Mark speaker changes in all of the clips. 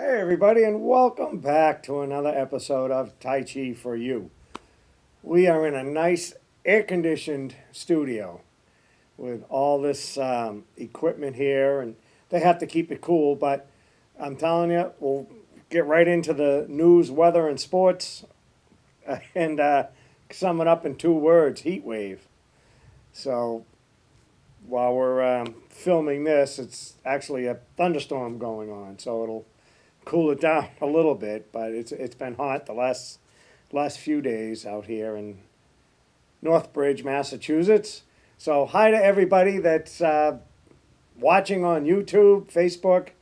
Speaker 1: Hey, everybody, and welcome back to another episode of Tai Chi For You. We are in a nice air conditioned studio with all this equipment here, and they have to keep it cool, but I'm telling you, we'll get right into the news, weather, and sports and sum it up in two words: heat wave. So while we're filming this, it's actually a thunderstorm going on, so it'll cool it down a little bit, but it's been hot the last few days out here in Northbridge, Massachusetts. So hi to everybody that's watching on YouTube, Facebook.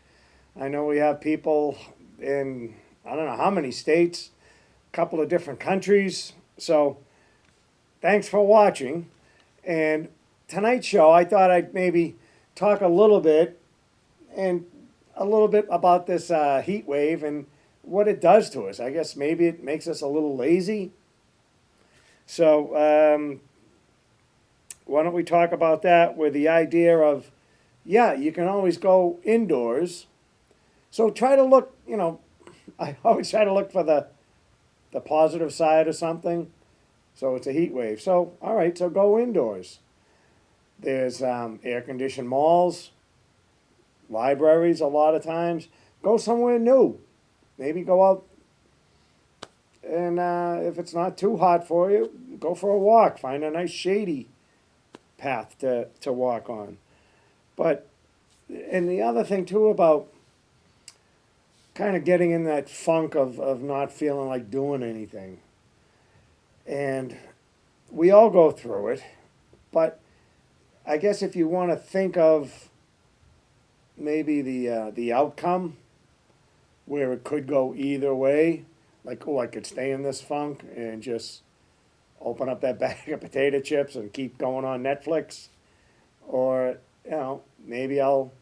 Speaker 1: I know we have people in I don't know how many states, a couple of different countries. So thanks for watching. And tonight's show, I thought I'd maybe talk and a little bit about this heat wave and what it does to us. I guess maybe it makes us a little lazy. So why don't we talk about that with the idea of, yeah, you can always go indoors. So try to look, I always try to look for the positive side of something. So it's a heat wave. So, all right, so go indoors. There's air conditioned malls, libraries a lot of times. Go somewhere new. Maybe go out and if it's not too hot for you, go for a walk. Find a nice shady path to walk on. But, and the other thing too about kind of getting in that funk of not feeling like doing anything. And we all go through it. But I guess if you want to think of maybe the outcome where it could go either way, like, oh, I could stay in this funk and just open up that bag of potato chips and keep going on Netflix. Or, maybe I'll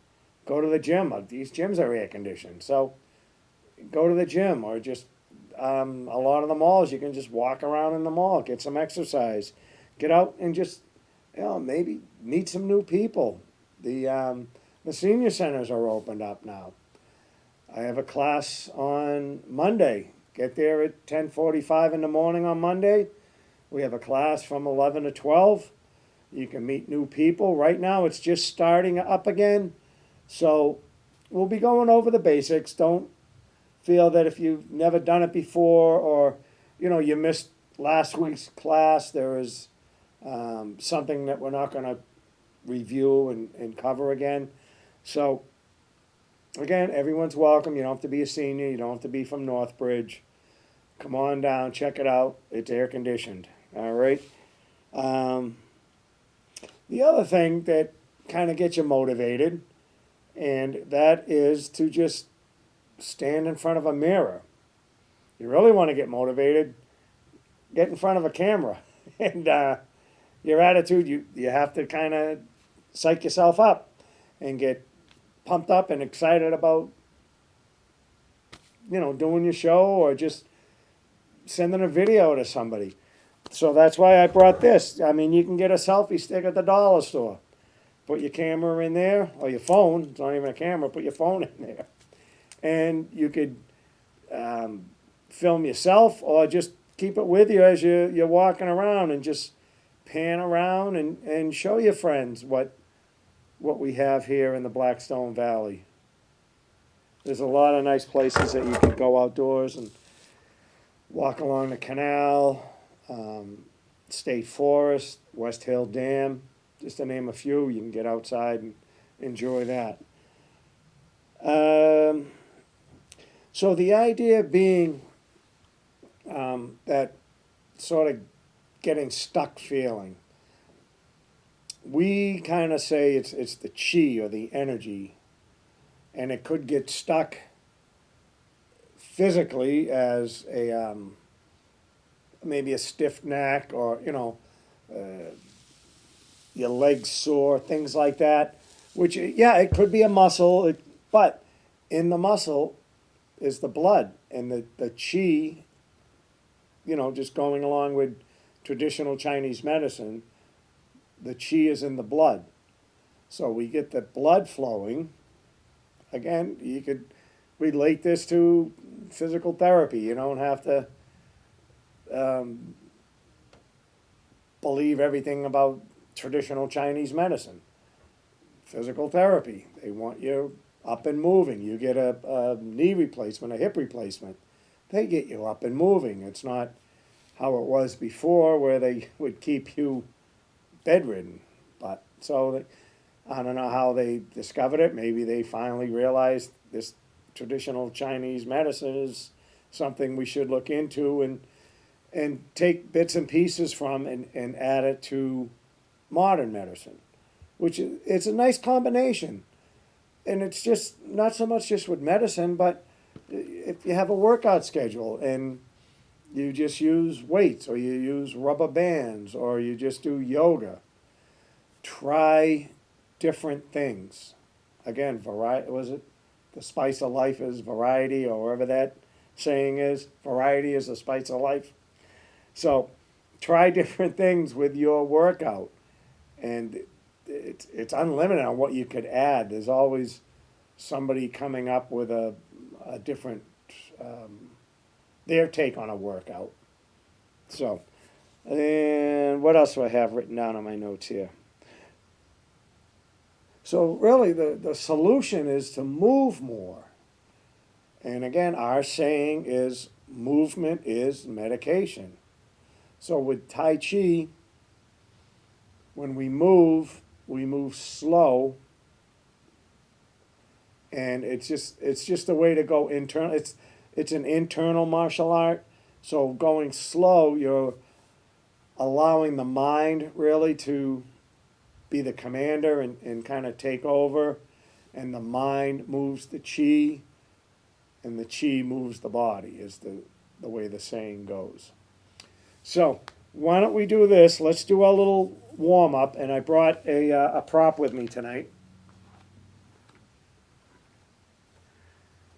Speaker 1: go to the gym. These gyms are air conditioned. So go to the gym or just a lot of the malls, you can just walk around in the mall, get some exercise, get out and just, maybe meet some new people. The senior centers are opened up now. I have a class on Monday. Get there at 10:45 in the morning on Monday. We have a class from 11 to 12. You can meet new people. Right now it's just starting up again. So we'll be going over the basics. Don't feel that if you've never done it before or, you missed last week's class, there is something that we're not going to review and cover again. So again, everyone's welcome. You don't have to be a senior. You don't have to be from Northbridge. Come on down, check it out. It's air conditioned. All right. The other thing that kind of gets you motivated, and that is to just stand in front of a mirror. You really want to get motivated, get in front of a camera. And your attitude, you have to kind of psych yourself up and get pumped up and excited about, doing your show or just sending a video to somebody. So that's why I brought this. I mean, you can get a selfie stick at the dollar store. Put your camera in there, or your phone. It's not even a camera. Put your phone in there. And you could film yourself or just keep it with you as you're walking around and just pan around and show your friends what we have here in the Blackstone Valley. There's a lot of nice places that you can go outdoors and walk along the canal, State Forest, West Hill Dam, just to name a few. You can get outside and enjoy that. So the idea being that sort of getting stuck feeling. We kind of say it's the chi or the energy, and it could get stuck physically as a maybe a stiff neck or your legs sore, things like that. Which it could be a muscle, but in the muscle is the blood and the chi. Just going along with traditional Chinese medicine, the chi is in the blood. So we get the blood flowing. Again, you could relate this to physical therapy. You don't have to um, believe everything about traditional Chinese medicine. Physical therapy, they want you up and moving. You get a knee replacement, a hip replacement, they get you up and moving. It's not how it was before where they would keep you bedridden. But so I don't know how they discovered it. Maybe they finally realized this traditional Chinese medicine is something we should look into and take bits and pieces from and add it to modern medicine, which it's a nice combination. And it's just not so much just with medicine, but if you have a workout schedule and you just use weights or you use rubber bands or you just do yoga, try different things. Again, variety, was it the spice of life is variety, or whatever that saying is? Variety is the spice of life. So try different things with your workout, and it's unlimited on what you could add. There's always somebody coming up with a different their take on a workout. So, and what else do I have written down on my notes here? So really, the solution is to move more. And again, our saying is movement is medication. So with Tai Chi, when we move slow, and it's just a way to go internal. It's an internal martial art. So going slow, you're allowing the mind really to be the commander and kind of take over, and the mind moves the chi, and the chi moves the body, is the way the saying goes. So why don't we do this? Let's do our little warm up, and I brought a prop with me tonight.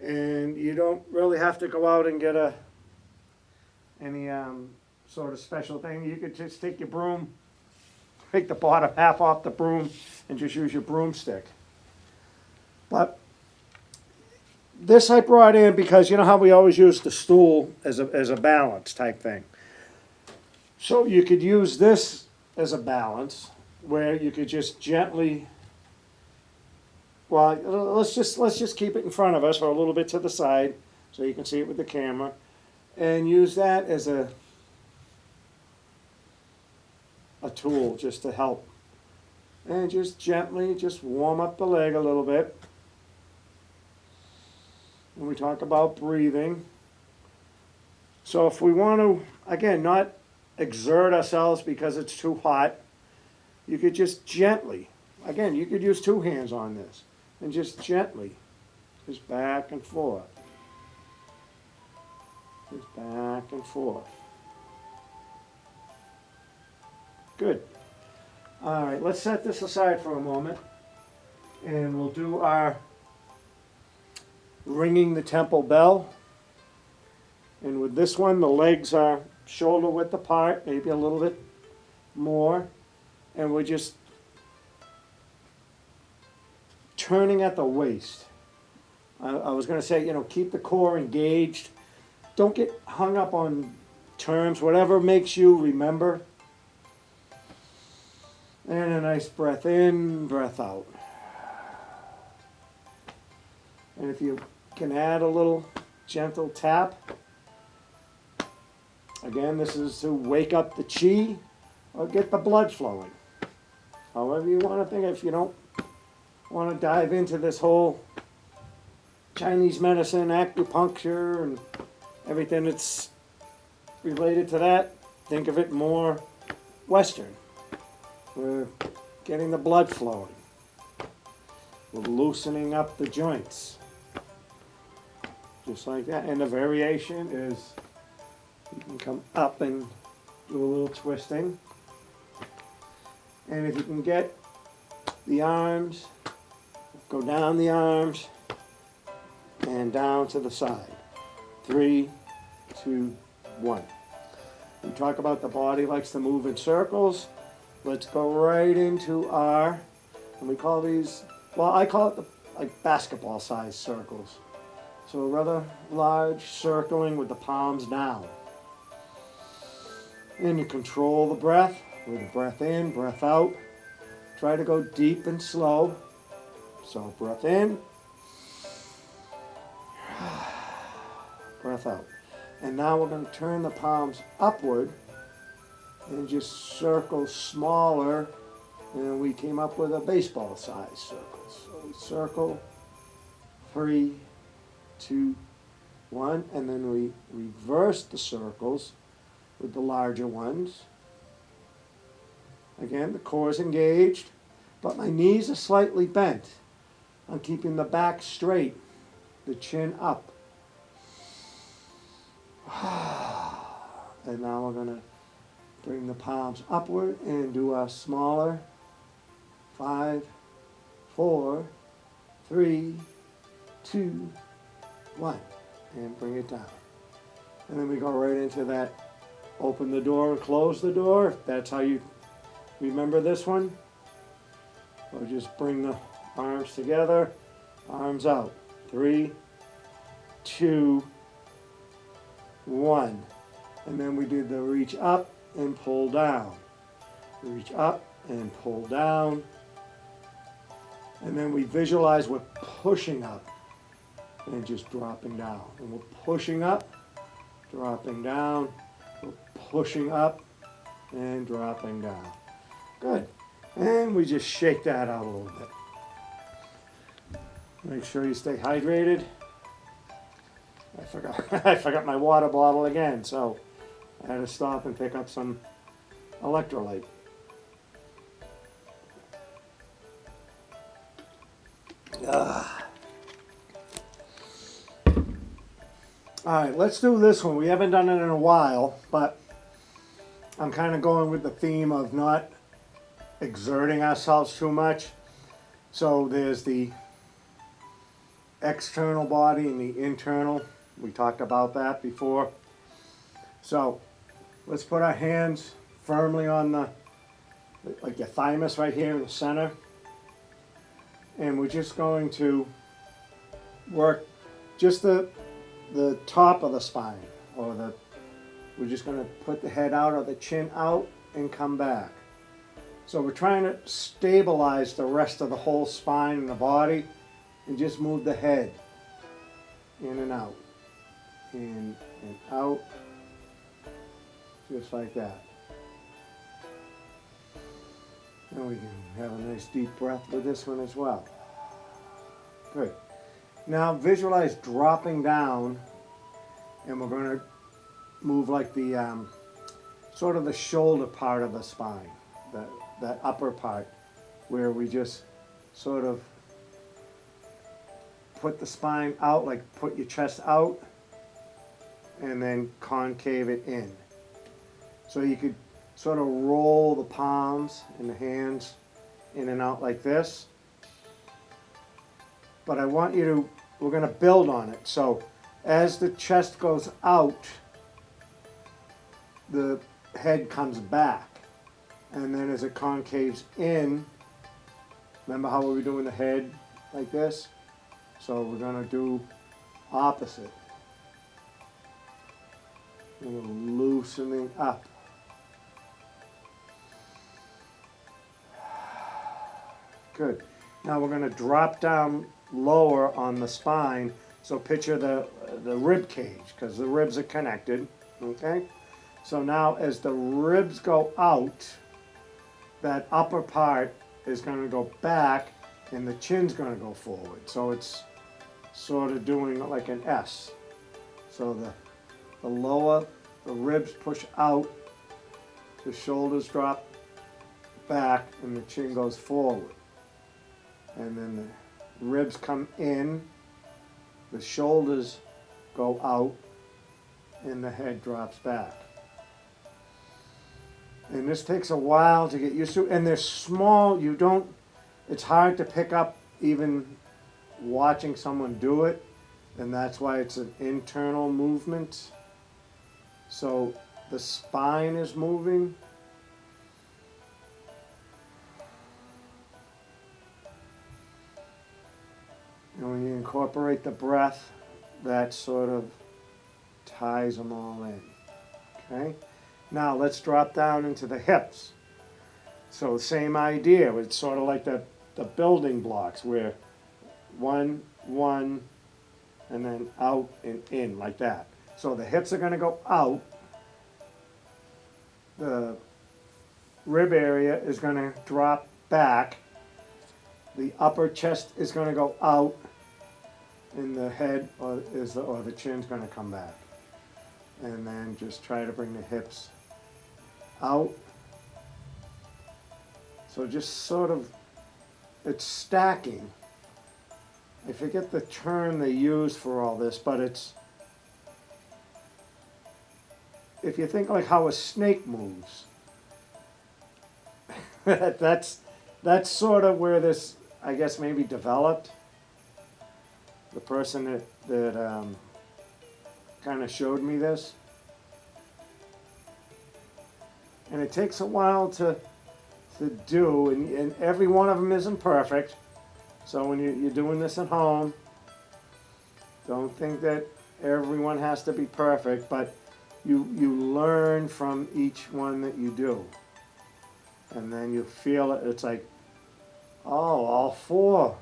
Speaker 1: And you don't really have to go out and get any sort of special thing. You could just take your broom, take the bottom half off the broom, and just use your broomstick. But this I brought in because you know how we always use the stool as a balance type thing. So you could use this as a balance where you could just gently, well, let's just keep it in front of us or a little bit to the side so you can see it with the camera, and use that as a tool just to help. And just gently just warm up the leg a little bit. When we talk about breathing. So if we want to, again, not exert ourselves because it's too hot, you could just gently, again, you could use two hands on this, and just gently, just back and forth. Just back and forth. Good. All right, let's set this aside for a moment, and we'll do our ringing the temple bell. And with this one, the legs are shoulder width apart, maybe a little bit more, and we're just turning at the waist. I was going to say, keep the core engaged. Don't get hung up on terms, whatever makes you remember. And a nice breath in, breath out. And if you can add a little gentle tap, again, this is to wake up the chi or get the blood flowing. However you want to think. If you don't want to dive into this whole Chinese medicine, acupuncture, and everything that's related to that, think of it more Western. We're getting the blood flowing. We're loosening up the joints. Just like that. And the variation is you can come up and do a little twisting. And if you can get the arms, go down the arms and down to the side. 3, 2, 1. We talk about the body likes to move in circles. Let's go right into our, and we call these, well, I call it like basketball-sized circles. So a rather large circling with the palms down. And you control the breath with the breath in, breath out. Try to go deep and slow. So breath in, breath out. And now we're going to turn the palms upward and just circle smaller. And we came up with a baseball size circle. So we circle 3, 2, 1, and then we reverse the circles with the larger ones. Again, the core is engaged, but my knees are slightly bent. I'm keeping the back straight, the chin up. And now we're going to bring the palms upward and do a smaller 5, 4, 3, 2, 1, and bring it down. And then we go right into that open the door and close the door. That's how you remember this one. Or just bring the arms together, arms out. 3, 2, 1. And then we did the reach up and pull down. Reach up and pull down. And then we visualize we're pushing up and just dropping down. And we're pushing up, dropping down. We're pushing up and dropping down. Good. And we just shake that out a little bit. Make sure you stay hydrated. I forgot my water bottle again, so I had to stop and pick up some electrolyte. All right, let's do this one. We haven't done it in a while, but I'm kind of going with the theme of not exerting ourselves too much. So there's the external body and the internal. We talked about that before. So let's put our hands firmly on like your thymus right here in the center. And we're just going to work just the top of the spine, or we're just going to put the head out or the chin out and come back. So we're trying to stabilize the rest of the whole spine and the body, and just move the head in and out, in and out, just like that. And we can have a nice deep breath with this one as well. Good. Now visualize dropping down, and we're going to move like the sort of the shoulder part of the spine, that upper part, where we just sort of put the spine out, like put your chest out, and then concave it in. So you could sort of roll the palms and the hands in and out like this. But I want you to, we're going to build on it. So as the chest goes out, the head comes back. And then as it concaves in, remember how we were doing the head like this? So we're going to do opposite. And we're loosening up. Good. Now we're going to drop down lower on the spine. So picture the rib cage, because the ribs are connected. Okay? So now as the ribs go out, that upper part is going to go back and the chin's going to go forward. So it's sort of doing like an S. So the lower, the ribs push out, the shoulders drop back, and the chin goes forward. And then the ribs come in, the shoulders go out, and the head drops back. And this takes a while to get used to, and they're small, it's hard to pick up even watching someone do it, and that's why it's an internal movement. So the spine is moving. And when you incorporate the breath, that sort of ties them all in. Okay? Now let's drop down into the hips. So same idea. It's sort of like the building blocks where one, and then out and in like that. So the hips are going to go out. The rib area is going to drop back. The upper chest is going to go out, and the head or the chin's going to come back. And then just try to bring the hips out. So just sort of, it's stacking. I forget the term they use for all this, but it's, if you think like how a snake moves, that's sort of where this, I guess, maybe developed. The person that kind of showed me this. And it takes a while to do, and every one of them isn't perfect. So when you're doing this at home, don't think that everyone has to be perfect, but you learn from each one that you do. And then you feel it, it's like, oh, all four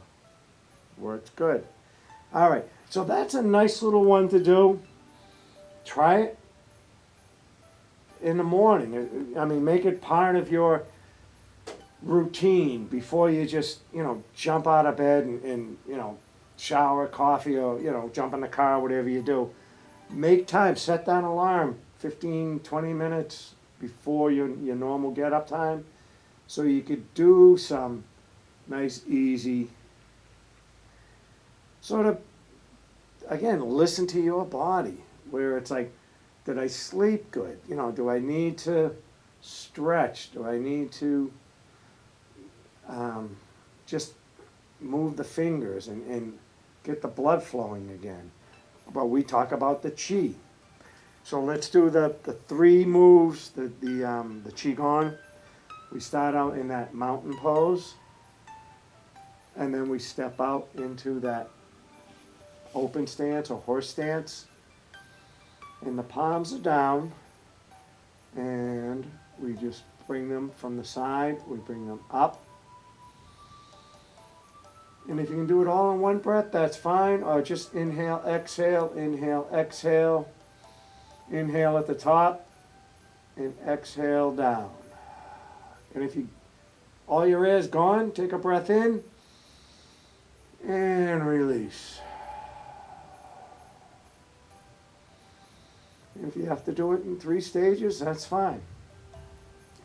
Speaker 1: works good. All right, so that's a nice little one to do. Try it in the morning. I mean, make it part of your routine before you just, jump out of bed and shower, coffee, or, jump in the car, whatever you do. Make time, set that alarm 15, 20 minutes before your normal get up time so you could do some nice, easy, sort of, again, listen to your body, where it's like, did I sleep good? Do I need to stretch? Do I need to just move the fingers and get the blood flowing again? But we talk about the chi. So let's do the three moves, the qigong. We start out in that mountain pose, and then we step out into that open stance or horse stance. And the palms are down, and we just bring them from the side, we bring them up. And if you can do it all in one breath, that's fine, or just inhale, exhale, inhale at the top, and exhale down. And if all your air is gone, take a breath in, and release. If you have to do it in 3 stages, that's fine.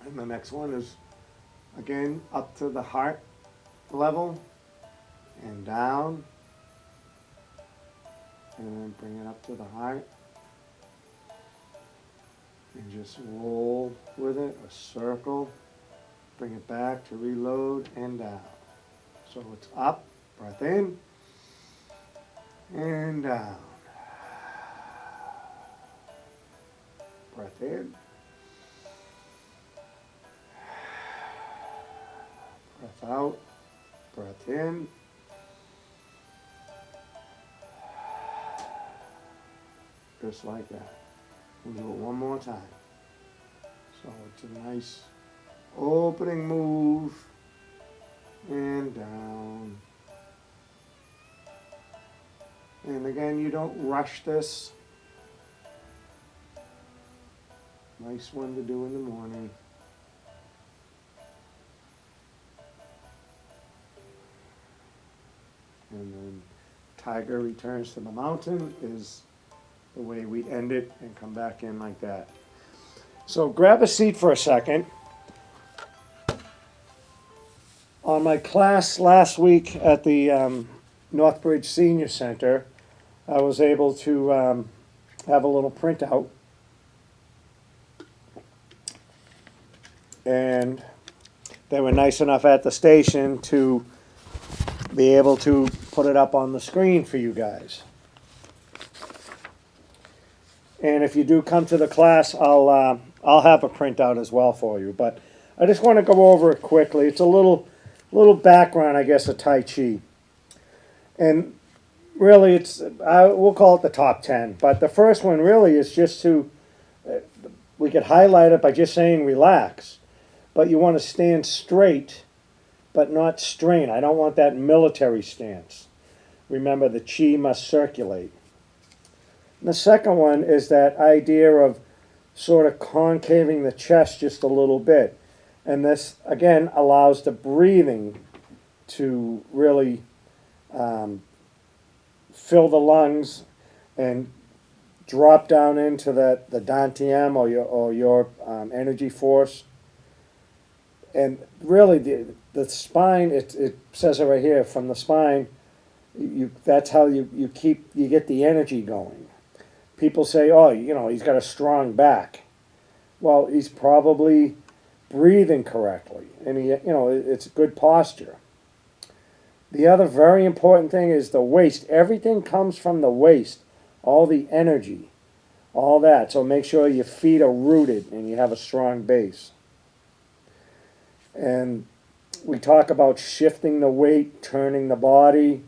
Speaker 1: And the next one is, again, up to the heart level and down. And then bring it up to the heart. And just roll with it, a circle. Bring it back to reload and down. So it's up, breath in, and down. Breath in. Breath out. Breath in. Just like that. We'll do it one more time. So it's a nice opening move and down. And again, you don't rush this. Nice one to do in the morning. And then tiger returns to the mountain is the way we end it and come back in like that. So grab a seat for a second. On my class last week at the Northbridge Senior Center, I was able to have a little printout. And they were nice enough at the station to be able to put it up on the screen for you guys. And if you do come to the class, I'll have a printout as well for you. But I just want to go over it quickly. It's a little background, I guess, of Tai Chi. And really, we'll call it the top 10. But the first one really is just to, we could highlight it by just saying relax. But you want to stand straight, but not strain. I don't want that military stance. Remember, the chi must circulate. And the second one is that idea of sort of concaving the chest just a little bit. And this, again, allows the breathing to really um, fill the lungs and drop down into the dantian or your energy force. And really, the spine, it says it right here, from the spine, that's how you get the energy going. People say, oh, he's got a strong back. Well, he's probably breathing correctly, and it's good posture. The other very important thing is the waist. Everything comes from the waist, all the energy, all that. So make sure your feet are rooted and you have a strong base. And we talk about shifting the weight, turning the body.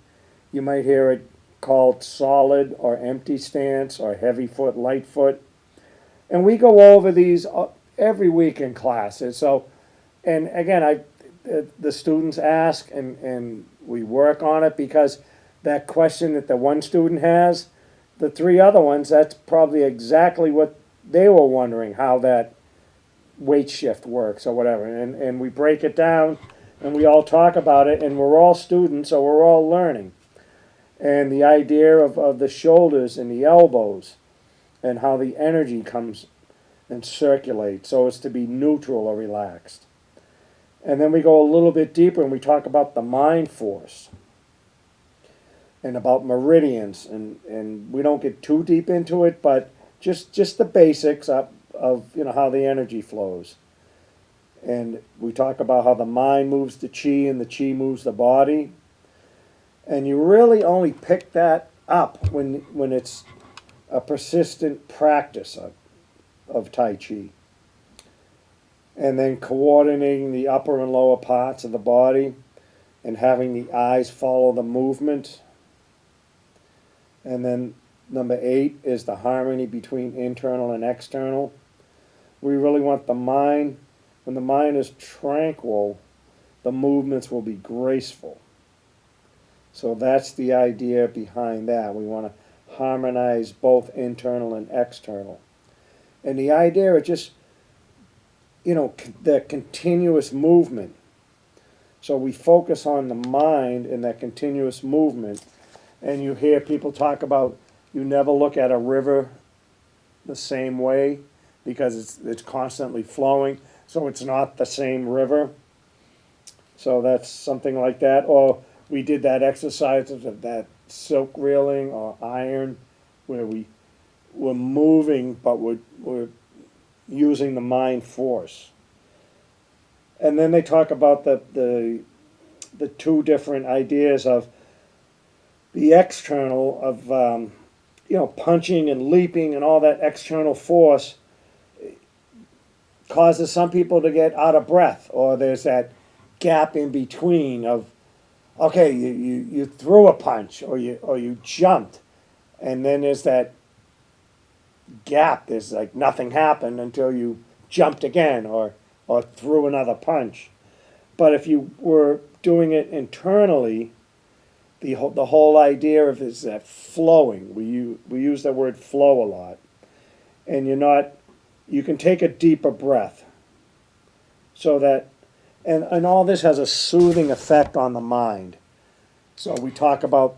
Speaker 1: You might hear it called solid or empty stance or heavy foot, light foot. And we go over these every week in classes. So, and again, the students ask and we work on it because that question that the one student has, the three other ones, that's probably exactly what they were wondering, how that weight shift works or whatever. And we break it down and we all talk about it, and we're all students, so we're all learning. And the idea of the shoulders and the elbows and how the energy comes and circulates so as to be neutral or relaxed. And then we go a little bit deeper and we talk about the mind force and about meridians. And we don't get too deep into it, but just the basics of how the energy flows. And we talk about how the mind moves the chi and the chi moves the body. And you really only pick that up when it's a persistent practice of Tai Chi. And then coordinating the upper and lower parts of the body and having the eyes follow the movement. And then number 8 is the harmony between internal and external. We really want the mind, when the mind is tranquil, the movements will be graceful. So that's the idea behind that. We want to harmonize both internal and external. And the idea is just, the continuous movement. So we focus on the mind and that continuous movement. And you hear people talk about you never look at a river the same way because it's constantly flowing. So it's not the same river. So that's something like that. Or we did that exercise of that silk reeling or iron where we're moving but we're using the mind force. And then they talk about the two different ideas of the external of punching and leaping and all that external force causes some people to get out of breath, or there's that gap in between of okay, you threw a punch or you jumped, and then there's that gap. There's like nothing happened until you jumped again or threw another punch. But if you were doing it internally, the whole idea of is that flowing. We use that word flow a lot, and you can take a deeper breath, so that and all this has a soothing effect on the mind. So we talk about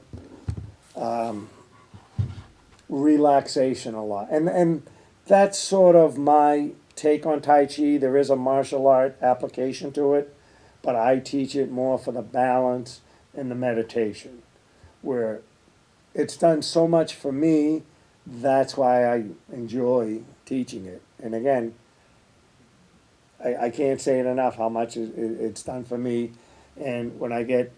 Speaker 1: relaxation a lot, and that's sort of my take on Tai Chi. There is a martial art application to it, but I teach it more for the balance and the meditation, where it's done so much for me. That's why I enjoy teaching it. And again, I can't say it enough how much it's done for me. And when I get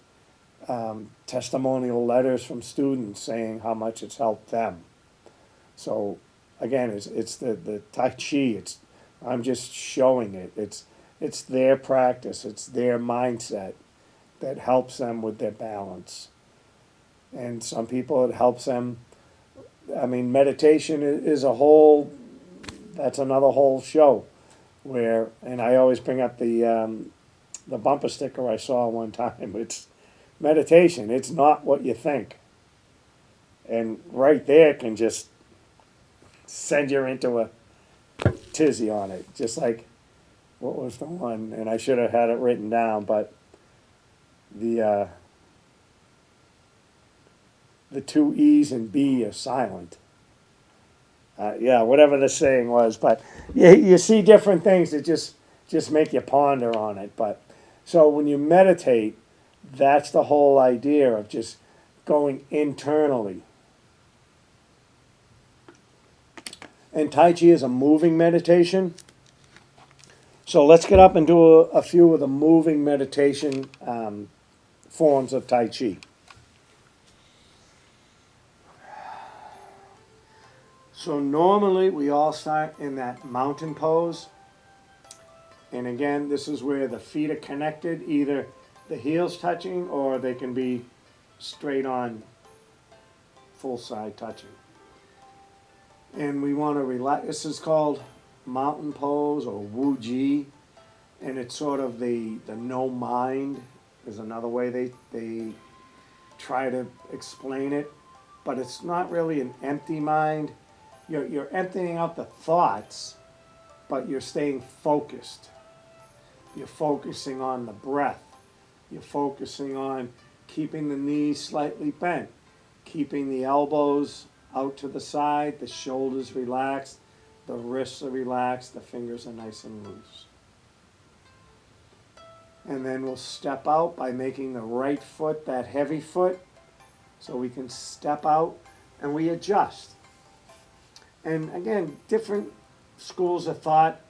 Speaker 1: testimonial letters from students saying how much it's helped them. So again, it's the Tai Chi. I'm just showing it. It's their practice. It's their mindset that helps them with their balance. And some people it helps them. I mean, meditation is a whole, that's another whole show where, and I always bring up the bumper sticker I saw one time. It's meditation. It's not what you think. And right there can just send you into a tizzy on it. Just like, what was the one? And I should have had it written down, but the the two E's and B are silent. Yeah, whatever the saying was, but you see different things that just make you ponder on it. But so when you meditate, that's the whole idea of just going internally. And Tai Chi is a moving meditation. So let's get up and do a few of the moving meditation forms of Tai Chi. So normally we all start in that mountain pose. And again, this is where the feet are connected, either the heels touching or they can be straight on, full side touching. And we want to relax. This is called mountain pose or Wu Ji. And it's sort of the no mind is another way they try to explain it. But it's not really an empty mind. You're emptying out the thoughts, but you're staying focused. You're focusing on the breath. You're focusing on keeping the knees slightly bent, keeping the elbows out to the side, the shoulders relaxed, the wrists are relaxed, the fingers are nice and loose. And then we'll step out by making the right foot that heavy foot, so we can step out and we adjust. And again, different schools of thought,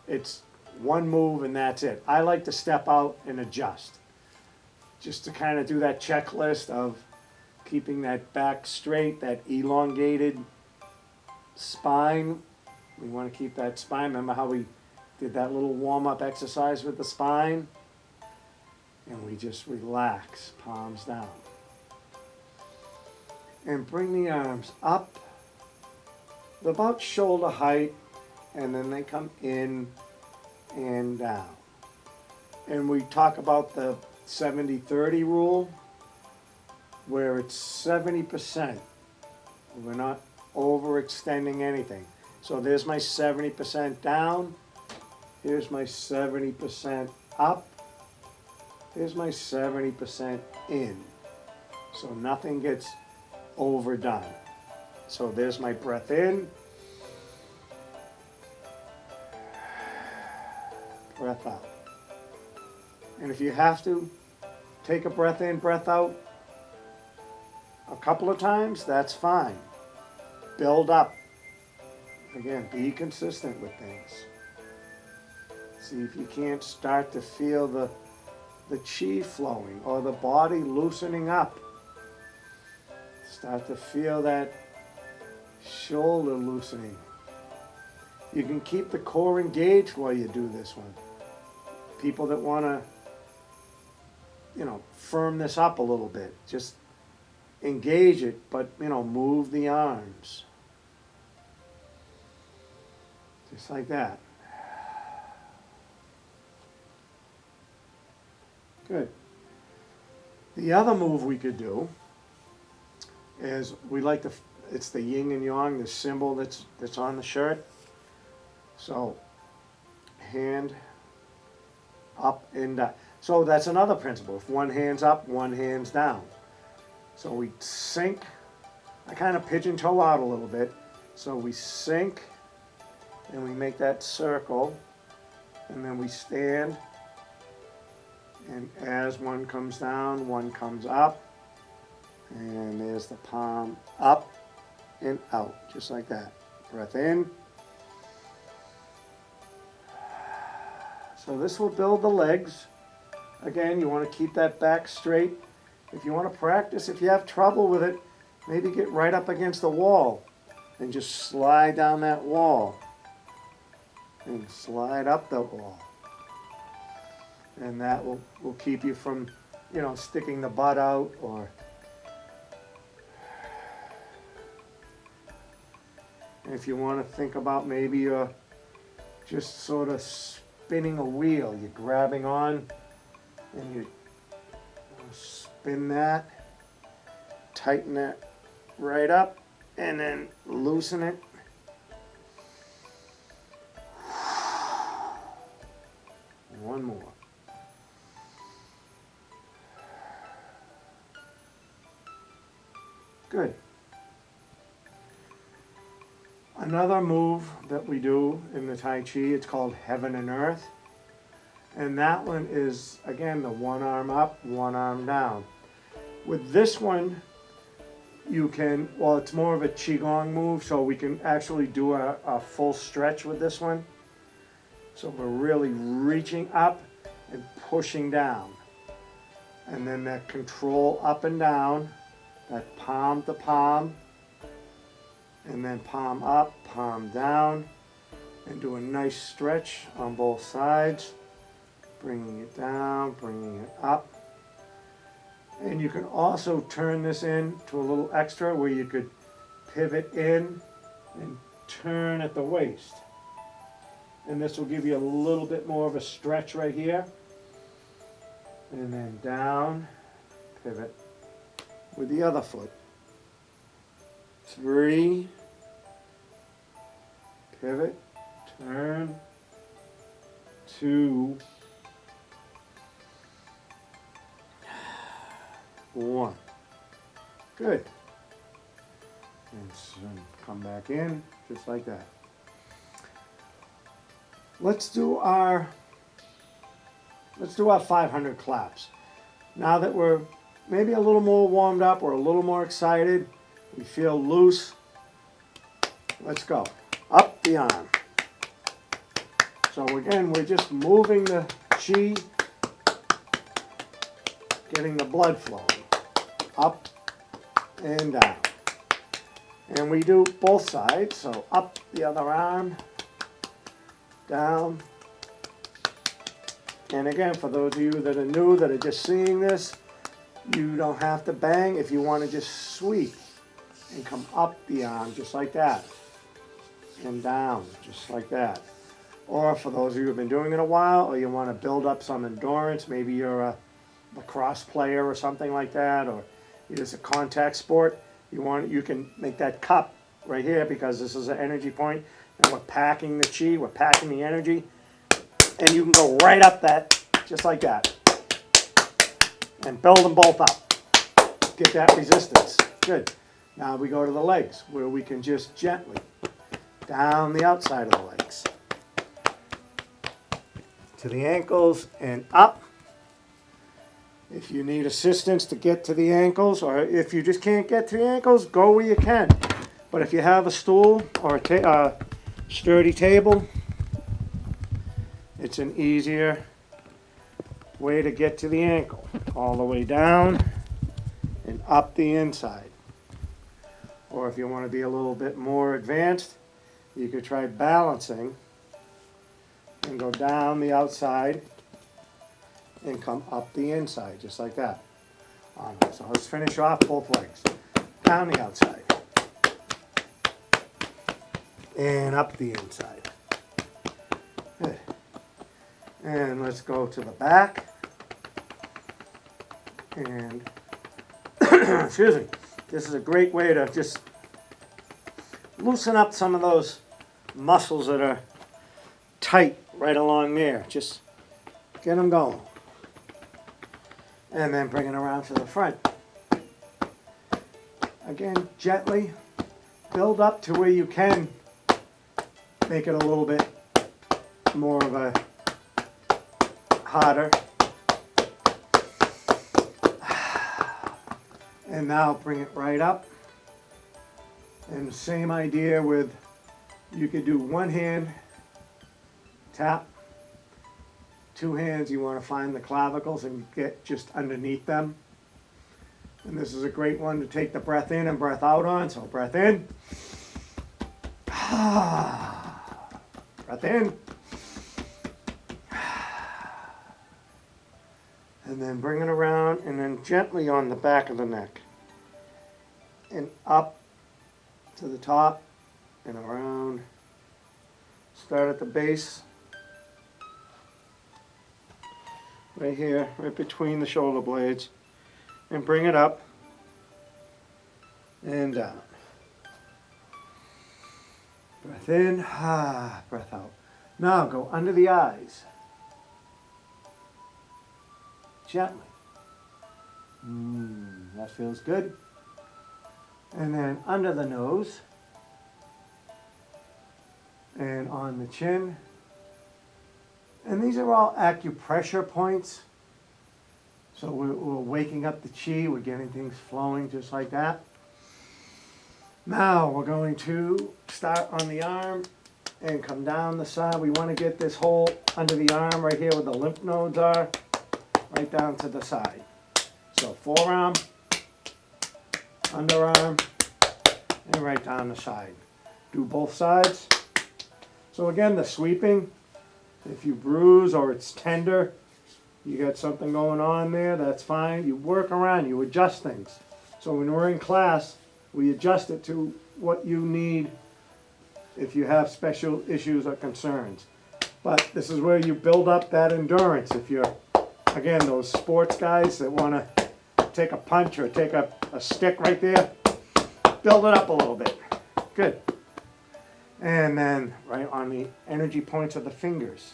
Speaker 1: it's one move and that's it. I like to step out and adjust, just to kind of do that checklist of keeping that back straight, that elongated spine. We want to keep that spine. Remember how we did that little warm-up exercise with the spine? And we just relax, palms down. And bring the arms up about shoulder height, and then they come in and down. And we talk about the 70-30 rule, where it's 70%. We're not overextending anything. So there's my 70% down. Here's my 70% up. Here's my 70% in. So nothing gets overdone. So there's my breath in. Breath out. And if you have to, take a breath in, breath out a couple of times, that's fine. Build up. Again, be consistent with things. See if you can't start to feel the chi flowing or the body loosening up. Start to feel that shoulder loosening. You can keep the core engaged while you do this one. People that want to, firm this up a little bit, just engage it, but, move the arms. Just like that. Good. The other move we could do is it's the yin and yang, the symbol that's on the shirt. So, hand up and down. So that's another principle. If one hand's up, one hand's down. So we sink. I kind of pigeon toe out a little bit. So we sink and we make that circle, and then we stand. And as one comes down, one comes up. And there's the palm up and out, just like that. Breath in. So this will build the legs. Again, you want to keep that back straight. If you want to practice, if you have trouble with it, maybe get right up against the wall and just slide down that wall. And slide up the wall. And that will keep you from, sticking the butt out or And if you want to think about maybe you're just sort of spinning a wheel, you're grabbing on and you spin that, tighten it right up, and then loosen it. One more. Good. Another move that we do in the Tai Chi, it's called Heaven and Earth. And that one is, again, the one arm up, one arm down. With this one, you can, well, it's more of a Qigong move, so we can actually do a full stretch with this one. So we're really reaching up and pushing down. And then that control up and down, that palm to palm, and then palm up, palm down, and do a nice stretch on both sides, bringing it down, bringing it up. And you can also turn this into a little extra where you could pivot in and turn at the waist. And this will give you a little bit more of a stretch right here. And then down, pivot with the other foot. 3, pivot, turn, 2, 1. Good. And so come back in, just like that. Let's do our 500 claps. Now that we're maybe a little more warmed up, we're a little more excited, we feel loose. Let's go. Up the arm. So again, we're just moving the chi, getting the blood flowing. Up and down. And we do both sides, so up the other arm, down. And again, for those of you that are new, that are just seeing this, you don't have to bang. If you want to just sweep and come up the arm just like that, and down just like that. Or for those of you who have been doing it a while, or you want to build up some endurance, maybe you're a lacrosse player or something like that, or it's a contact sport, you can make that cup right here, because this is an energy point, and we're packing the chi, we're packing the energy, and you can go right up that, just like that, and build them both up. Get that resistance. Good. Now we go to the legs, where we can just gently down the outside of the legs to the ankles and up. If you need assistance to get to the ankles, or if you just can't get to the ankles, go where you can. But if you have a stool or a sturdy table, it's an easier way to get to the ankle. All the way down and up the inside. Or if you want to be a little bit more advanced, you could try balancing and go down the outside and come up the inside, just like that. So let's finish off both legs. Down the outside. And up the inside. Good. And let's go to the back. And, excuse me, this is a great way to just loosen up some of those muscles that are tight right along there. Just get them going. And then bring it around to the front. Again, gently build up to where you can make it a little bit more of a harder. And now bring it right up. And the same idea with, you could do one hand, tap, 2 hands, you want to find the clavicles and get just underneath them. And this is a great one to take the breath in and breath out on. So breath in. Breath in. And then bring it around and then gently on the back of the neck. And up to the top and around. Start at the base, right here, right between the shoulder blades, and bring it up and down. Breath in, breath out. Now go under the eyes, gently. That feels good. And then under the nose, and on the chin. And these are all acupressure points. So we're waking up the chi, we're getting things flowing just like that. Now we're going to start on the arm and come down the side. We want to get this hole under the arm right here where the lymph nodes are, right down to the side. So forearm, underarm, and right down the side. Do both sides. So again, the sweeping, if you bruise or it's tender, you got something going on there, that's fine. You work around, you adjust things. So when we're in class, we adjust it to what you need if you have special issues or concerns. But this is where you build up that endurance. If you're, again, those sports guys that want to take a punch or take a stick right there, build it up a little bit. Good. And then right on the energy points of the fingers.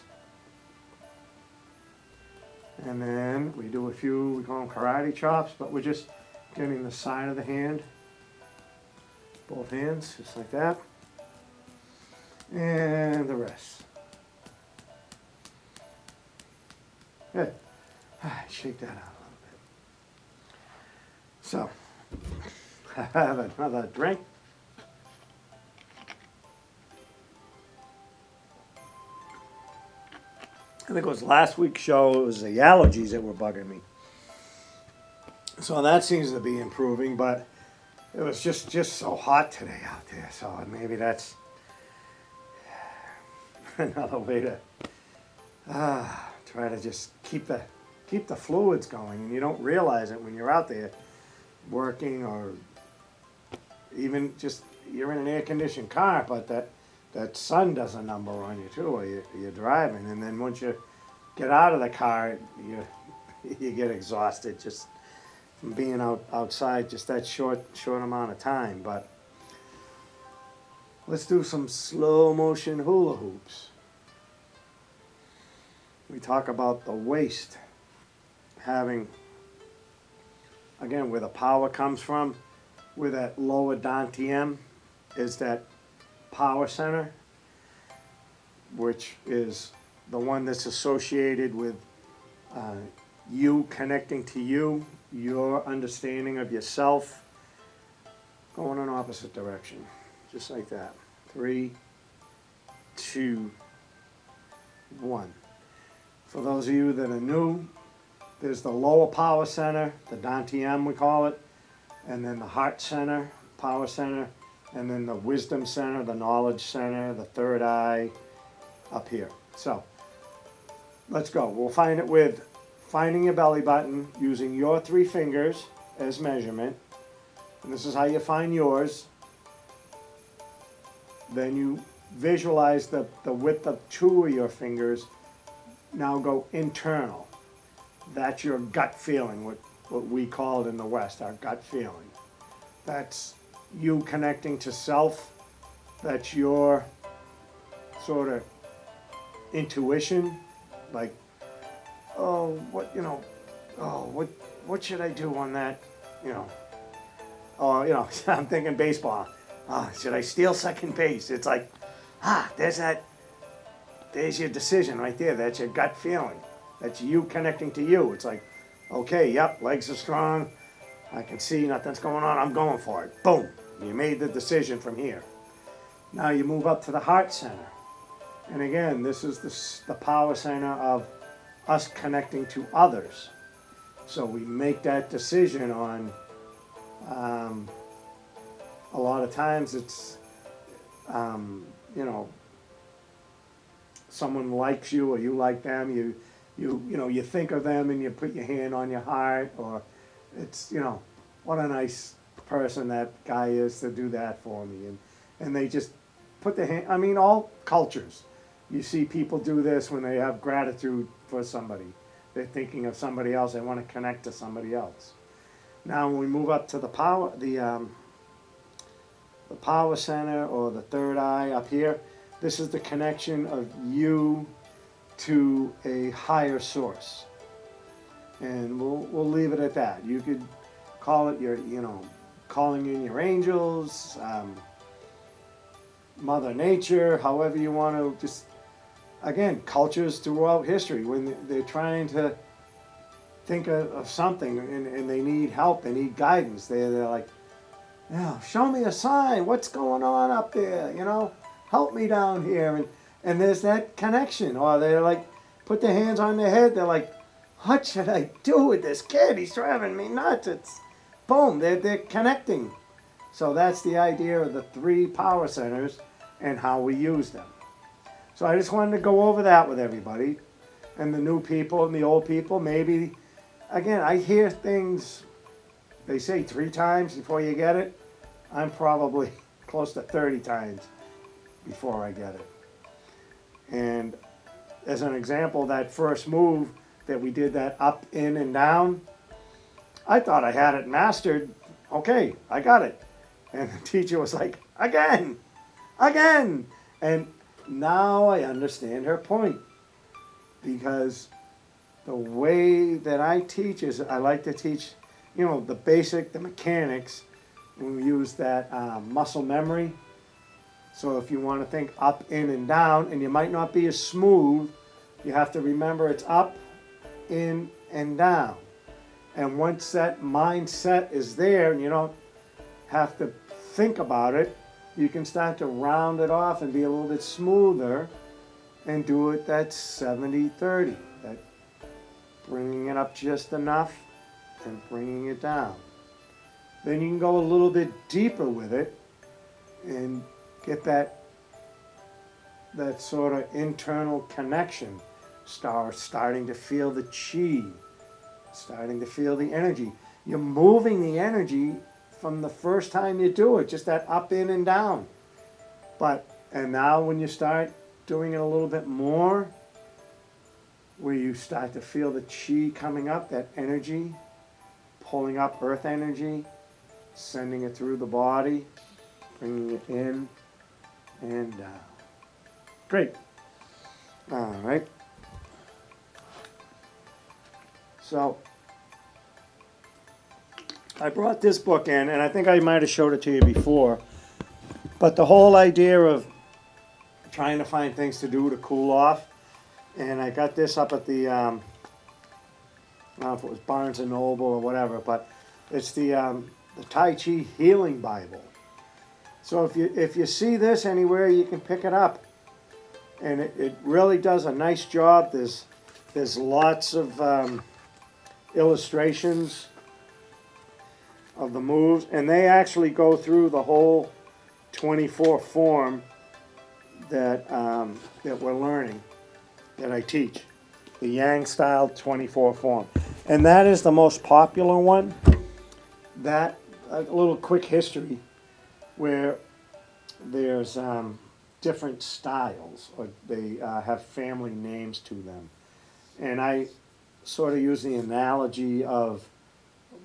Speaker 1: And then we do a few, we call them karate chops, but we're just getting the side of the hand, both hands, just like that. And the rest. Good. Shake that out a little bit. So, have another drink. I think it was last week's show, it was the allergies that were bugging me. So that seems to be improving, but it was just so hot today out there. So maybe that's another way to try to just keep the fluids going. And you don't realize it when you're out there working, or even just you're in an air-conditioned car, but that sun does a number on you too, or you're driving, and then once you get out of the car, you get exhausted just from being outside just that short amount of time. But let's do some slow motion hula hoops. We talk about the waist having, again, where the power comes from, where that lower dantian is that power center, which is the one that's associated with you connecting to you, your understanding of yourself, going in opposite direction, just like that. 3, 2, 1. For those of you that are new, there's the lower power center, the dantian we call it, and then the heart center, power center, and then the wisdom center, the knowledge center, the third eye, up here. So, let's go. We'll find it with finding your belly button, using your 3 fingers as measurement. And this is how you find yours. Then you visualize the width of 2 of your fingers. Now go internal. That's your gut feeling, what we call it in the West, our gut feeling. That's you connecting to self. That's your sort of intuition, like, oh, what should I do on that, oh, I'm thinking baseball. Should I steal second base? It's like, there's your decision right there. That's your gut feeling. That's you connecting to you. It's like, okay, yep, legs are strong. I can see nothing's going on. I'm going for it. Boom. You made the decision from here. Now you move up to the heart center. And again, this is the power center of us connecting to others. So we make that decision on, a lot of times it's, someone likes you or you like them, you think of them and you put your hand on your heart, or it's, what a nice person that guy is to do that for me. And they just put the hand, I mean, all cultures. You see people do this when they have gratitude for somebody. They're thinking of somebody else. They want to connect to somebody else. Now, when we move up to the power center or the third eye up here, this is the connection of you to a higher source. And we'll leave it at that. You could call it your, calling in your angels, Mother Nature, however you want to. Just again, cultures throughout history, when they're trying to think of something and they need help, they need guidance. They're like, yeah, show me a sign. What's going on up there? Help me down here. And there's that connection. Or they're like, put their hands on their head. They're like, what should I do with this kid? He's driving me nuts. It's boom. They're connecting. So that's the idea of the 3 power centers and how we use them. So I just wanted to go over that with everybody. And the new people and the old people, maybe, again, I hear things, they say 3 times before you get it. I'm probably close to 30 times before I get it. And as an example, that first move that we did, that up, in, and down, I thought I had it mastered. Okay, I got it. And the teacher was like, again. And now I understand her point. Because the way that I teach is I like to teach, the mechanics. We use that muscle memory. So if you want to think up, in, and down, and you might not be as smooth, you have to remember it's up, in, and down. And once that mindset is there, and you don't have to think about it, you can start to round it off and be a little bit smoother and do it that 70-30, that bringing it up just enough and bringing it down. Then you can go a little bit deeper with it and get that sort of internal connection. Starting to feel the chi, starting to feel the energy. You're moving the energy from the first time you do it, just that up, in, and down. And now when you start doing it a little bit more, where you start to feel the chi coming up, that energy, pulling up earth energy, sending it through the body, bringing it in and down. Great. All right. So I brought this book in, and I think I might have showed it to you before, but the whole idea of trying to find things to do to cool off, and I got this up at the, I don't know if it was Barnes & Noble or whatever, but it's the Tai Chi Healing Bible. So if you see this anywhere, you can pick it up. And it really does a nice job. There's lots of illustrations of the moves, and they actually go through the whole 24 form that we're learning, that I teach, the Yang style 24 form, and that is the most popular one. That a little quick history, where there's different styles, or they have family names to them, and I sort of use the analogy of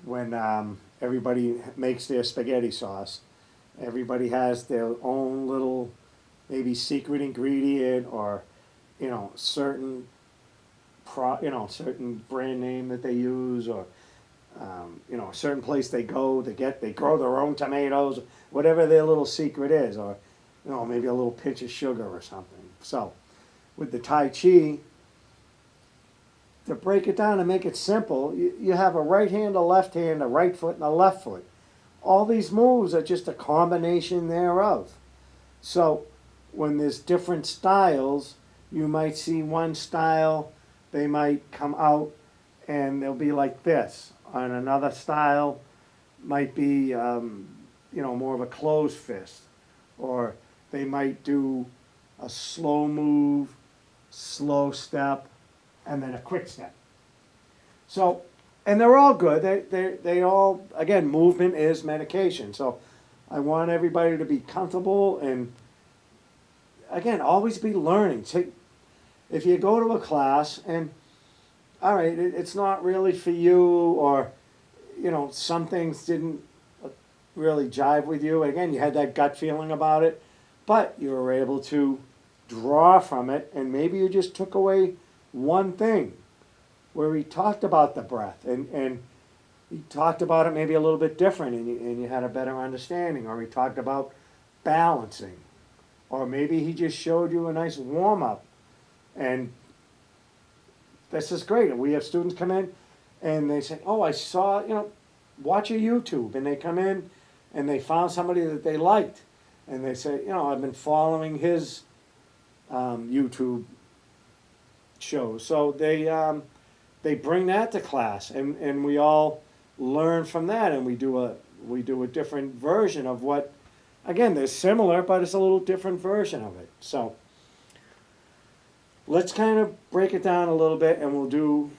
Speaker 1: when everybody makes their spaghetti sauce. Everybody has their own little, maybe secret ingredient, or certain certain brand name that they use, or a certain place they go they grow their own tomatoes, whatever their little secret is, or maybe a little pinch of sugar or something. So with the Tai Chi, to break it down and make it simple, you have a right hand, a left hand, a right foot, and a left foot. All these moves are just a combination thereof. So when there's different styles, you might see one style, they might come out and they'll be like this. On another style, might be more of a closed fist, or they might do a slow move, slow step, and then a quick step. So, and they're all good. They all, again, movement is medication. So I want everybody to be comfortable and again, always be learning. If you go to a class and, all right, it's not really for you, or, some things didn't really jive with you. Again, you had that gut feeling about it, but you were able to draw from it, and maybe you just took away one thing where he talked about the breath, and he talked about it maybe a little bit different, and you had a better understanding, or he talked about balancing, or maybe he just showed you a nice warm-up. And this is great. We have students come in and they say, oh, I saw, watch a YouTube. And they come in and they found somebody that they liked. And they say, I've been following his YouTube shows. So they bring that to class, and we all learn from that, and we do a different version of what, again, they're similar, but it's a little different version of it. So let's kind of break it down a little bit, and we'll do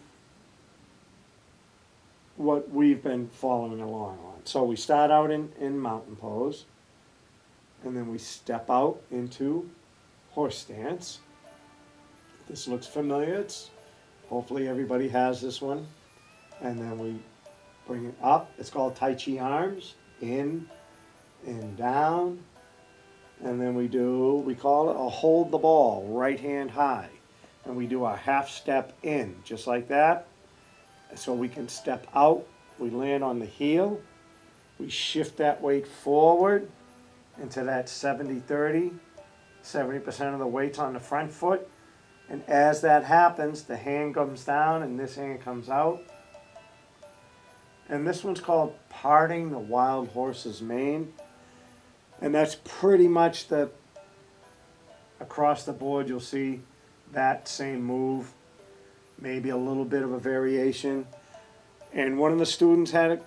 Speaker 1: what we've been following along on. So we start out in mountain pose, and then we step out into horse stance. This looks familiar. Hopefully everybody has this one. And then we bring it up. It's called Tai Chi arms. In and down. And then we call it a hold the ball, right hand high. And we do our half step in, just like that. So we can step out. We land on the heel. We shift that weight forward into that 70-30. 70% of the weight's on the front foot. And as that happens, the hand comes down and this hand comes out. And this one's called parting the wild horse's mane. And that's pretty much across the board, you'll see that same move, maybe a little bit of a variation. And one of the students had it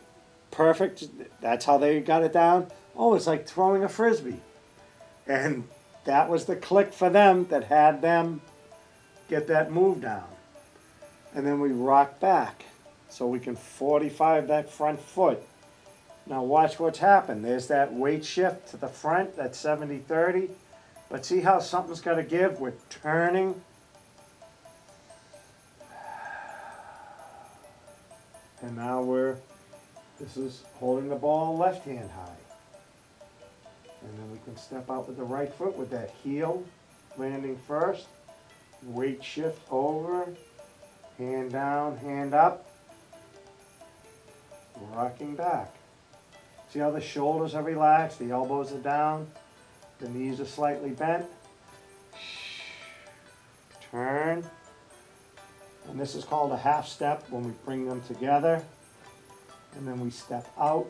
Speaker 1: perfect. That's how they got it down. Oh, it's like throwing a frisbee. And that was the click for them that had them get that move down. And then we rock back so we can 45 that front foot. Now watch what's happened. There's that weight shift to the front, that 70-30. But see how something's got to give? We're turning. And now this is holding the ball left hand high. And then we can step out with the right foot with that heel landing first. Weight shift over, hand down, hand up, rocking back. See how the shoulders are relaxed, the elbows are down, the knees are slightly bent. Turn. And this is called a half step when we bring them together. And then we step out.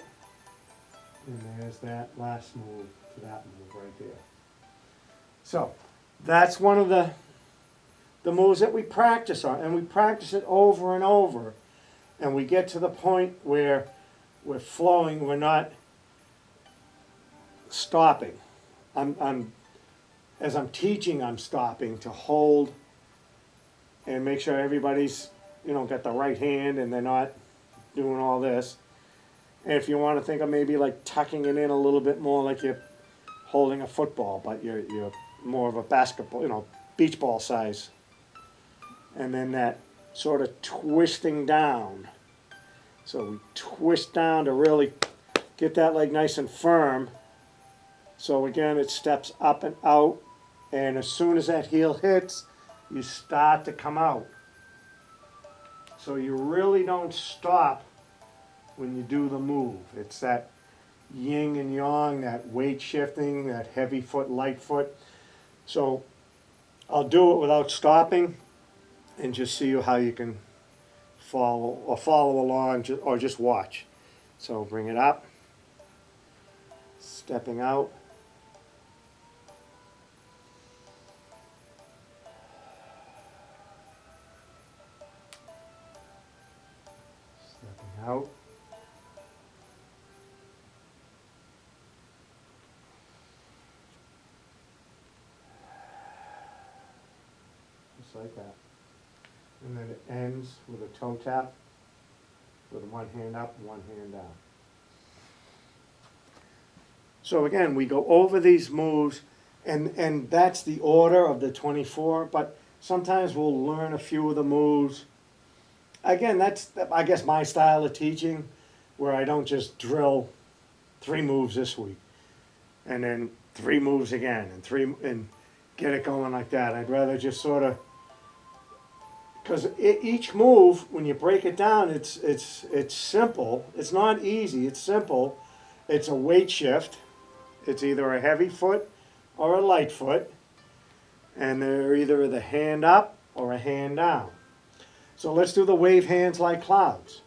Speaker 1: And there's that last move to that move right there. So that's one of the moves that we practice on, and we practice it over and over, and we get to the point where we're flowing, we're not stopping. As I'm teaching, I'm stopping to hold and make sure everybody's got the right hand and they're not doing all this. And if you want to think of maybe like tucking it in a little bit more, like you're holding a football, but you're more of a basketball, beach ball size. And then that sort of twisting down. So we twist down to really get that leg nice and firm. So again, it steps up and out. And as soon as that heel hits, you start to come out. So you really don't stop when you do the move. It's that yin and yang, that weight shifting, that heavy foot, light foot. So I'll do it without stopping, and just see how you can follow along, or just watch. So bring it up, stepping out, stepping out, just like that. And then it ends with a toe tap with one hand up, one hand down. So again, we go over these moves And that's the order of the 24, but sometimes we'll learn a few of the moves. Again, that's, I guess, my style of teaching, where I don't just drill 3 moves this week and then 3 moves again and get it going like that. I'd rather just sort of, because each move, when you break it down, it's simple. It's not easy. It's simple. It's a weight shift. It's either a heavy foot or a light foot, and they're either the hand up or a hand down. So let's do the wave hands like clouds.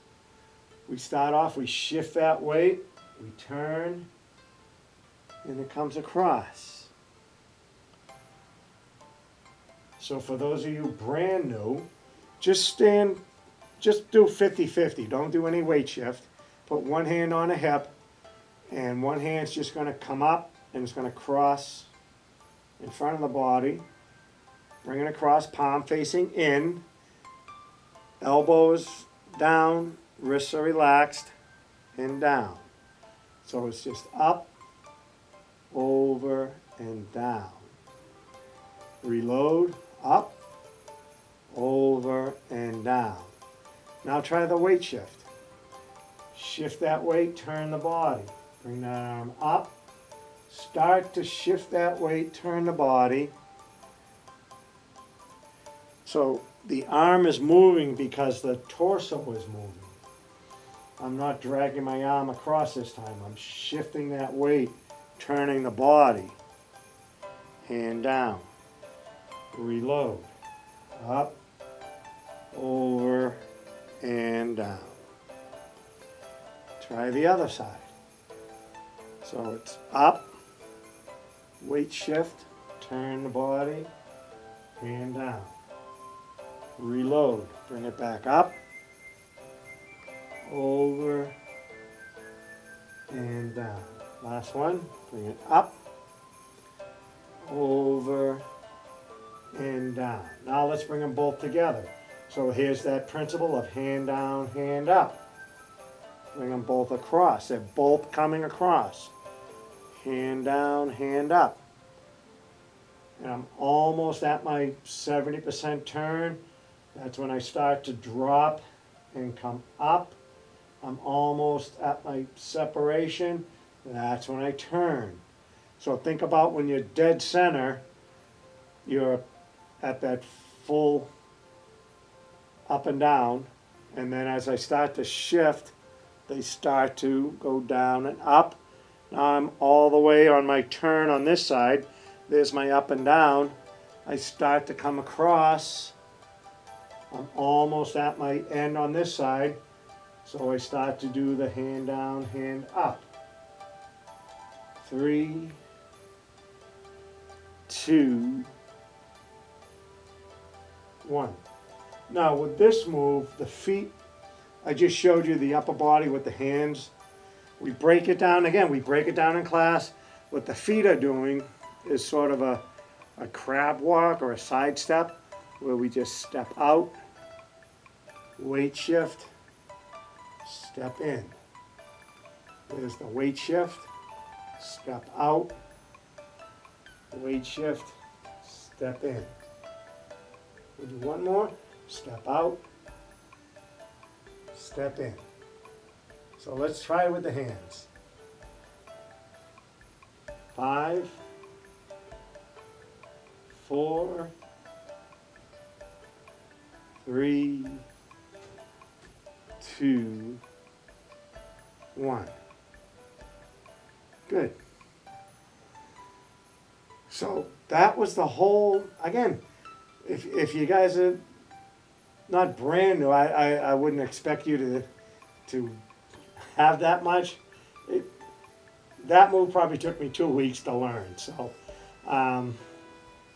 Speaker 1: We start off, we shift that weight, we turn, and it comes across. So for those of you brand new, just do 50-50. Don't do any weight shift. Put one hand on a hip, and one hand's just going to come up and it's going to cross in front of the body. Bring it across, palm facing in, elbows down, wrists are relaxed, and down. So it's just up, over, and down. Reload, up, over, and down. Now try the weight shift. Shift that weight, turn the body. Bring that arm up. Start to shift that weight, turn the body. So the arm is moving because the torso is moving. I'm not dragging my arm across this time. I'm shifting that weight, turning the body. Hand down. Reload. Up, over, and down. Try the other side. So it's up, weight shift, turn the body, hand down. Reload, bring it back up, over, and down. Last one, bring it up, over, and down. Now let's bring them both together. So here's that principle of hand down, hand up. Bring them both across. They're both coming across. Hand down, hand up. And I'm almost at my 70% turn. That's when I start to drop and come up. I'm almost at my separation. That's when I turn. So think about when you're dead center, you're at that full up and down. And then as I start to shift, they start to go down and up. Now I'm all the way on my turn on this side. There's my up and down. I start to come across. I'm almost at my end on this side. So I start to do the hand down, hand up. 3, 2, 1. Now with this move, the feet, I just showed you the upper body with the hands. We break it down, again, we break it down in class. What the feet are doing is sort of a crab walk or a side step, where we just step out, weight shift, step in. There's the weight shift, step out, weight shift, step in. We'll do one more, step out, step in. So let's try with the hands. 5, 4, 3, 2, 1. Good. So that was the whole, again, if you guys are not brand new, I wouldn't expect you to have that much. That move probably took me 2 weeks to learn. So,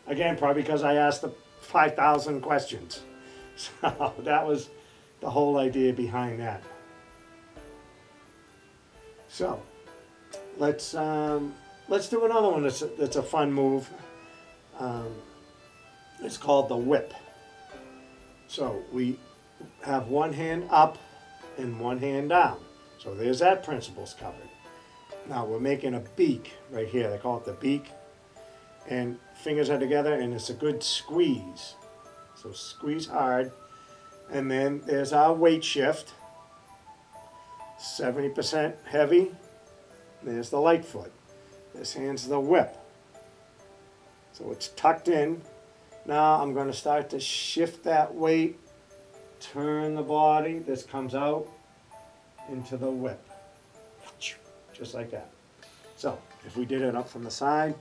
Speaker 1: again, probably because I asked the 5,000 questions. So that was the whole idea behind that. So let's do another one that's a fun move. It's called the whip. So we have one hand up and one hand down. So there's that principle's covered. Now we're making a beak right here. They call it the beak. and fingers are together, and it's a good squeeze. So squeeze hard. And then there's our weight shift. 70% heavy. There's the light foot. This hand's the whip. So it's tucked in. Now I'm going to start to shift that weight, turn the body. This comes out into the whip. Just like that. So if we did it up from the side,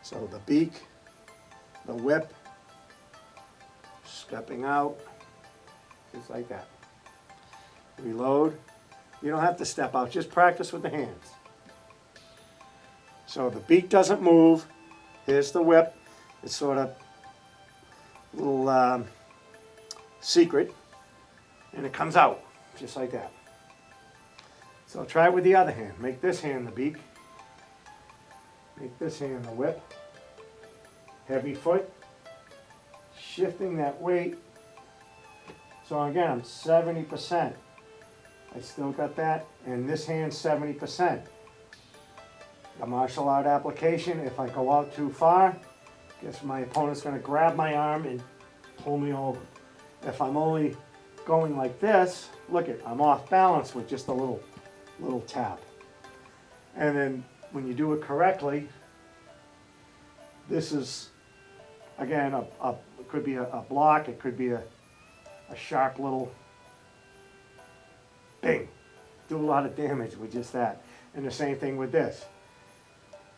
Speaker 1: so the beak, the whip, stepping out, just like that. Reload. You don't have to step out, just practice with the hands. So the beak doesn't move. Here's the whip. It's sort of a little secret, and it comes out just like that. So try it with the other hand. Make this hand the beak. Make this hand the whip. Heavy foot. Shifting that weight. So again, I'm 70%. I still got that. And this hand's 70%. A martial art application, if I go out too far, guess my opponent's going to grab my arm and pull me over. If I'm only going like this, look it, I'm off balance with just a little tap. And then when you do it correctly, this is, again, it could be a block, it could be a sharp little bing. Do a lot of damage with just that. And the same thing with this.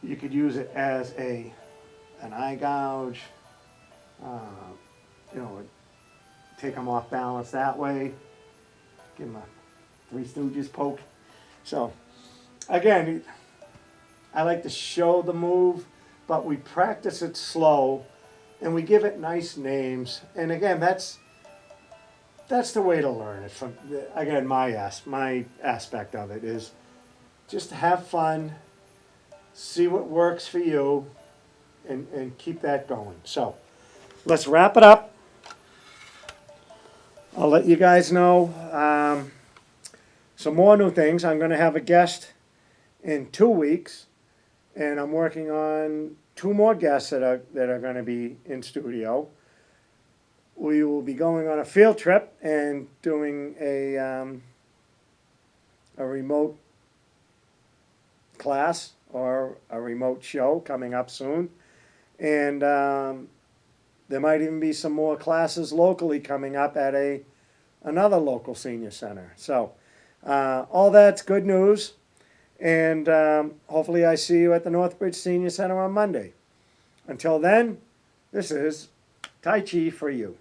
Speaker 1: You could use it as an eye gouge, take them off balance that way, give them a Three Stooges poke. So, again, I like to show the move, but we practice it slow, and we give it nice names. And again, that's the way to learn it. From again, my aspect of it is just to have fun, see what works for you, and keep that going. So, let's wrap it up. I'll let you guys know some more new things. I'm going to have a guest in 2 weeks, and I'm working on 2 more guests that are going to be in studio. We will be going on a field trip and doing a remote class or a remote show coming up soon. And there might even be some more classes locally coming up at another local senior center. So all that's good news. And hopefully I see you at the Northbridge Senior Center on Monday. Until then, this is Tai Chi For You.